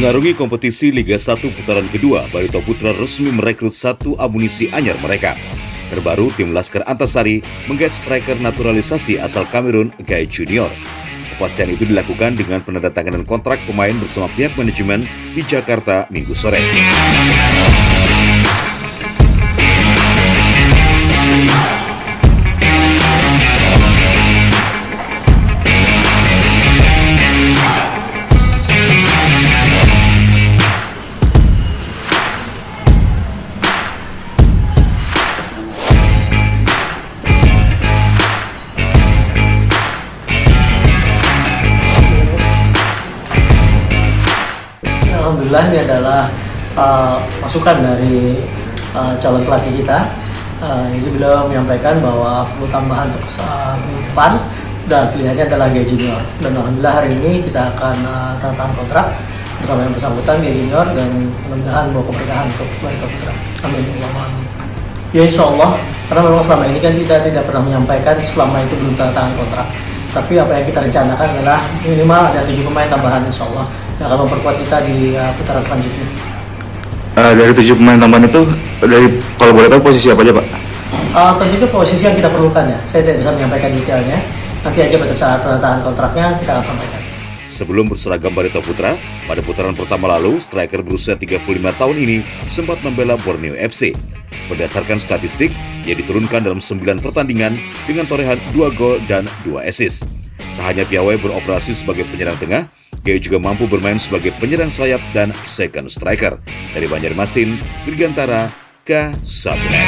Mengarungi kompetisi Liga 1 putaran kedua, Barito Putra resmi merekrut satu amunisi anyar mereka. Terbaru, tim Laskar Antasari menggait striker naturalisasi asal Kamerun, Guy Junior. Kepastian itu dilakukan dengan penandatanganan kontrak pemain bersama pihak manajemen di Jakarta Minggu sore. Alhamdulillah ini adalah masukan dari calon pelatih kita. Jadi beliau menyampaikan bahwa perlu tambahan untuk minggu depan dan pilihannya adalah Guy Junior. Dan alhamdulillah hari ini kita akan tanda tangan kontrak bersama yang bersangkutan Guy Junior dan mudah-mudahan bawa keberkahan untuk Barito Putra. Amin. Ya insya Allah, karena memang selama ini kan kita tidak pernah menyampaikan selama itu belum tanda tangan kontrak. Tapi apa yang kita rencanakan adalah minimal ada 7 pemain tambahan insya Allah yang akan memperkuat kita di putaran selanjutnya. Dari 7 pemain tambahan itu, kalau boleh tahu posisi apa aja Pak? Tentu posisi yang kita perlukan ya. Saya tidak bisa menyampaikan detailnya. Nanti aja pada saat penandatangan kontraknya kita akan sampaikan. Sebelum berseragam Barito Putra, pada putaran pertama lalu, striker berusia 35 tahun ini sempat membela Borneo FC. Berdasarkan statistik, ia diturunkan dalam 9 pertandingan dengan torehan 2 gol dan 2 assist. Tak hanya piawai beroperasi sebagai penyerang tengah, Guy juga mampu bermain sebagai penyerang sayap dan second striker. Dari Banjarmasin, Dirgantara, K1net.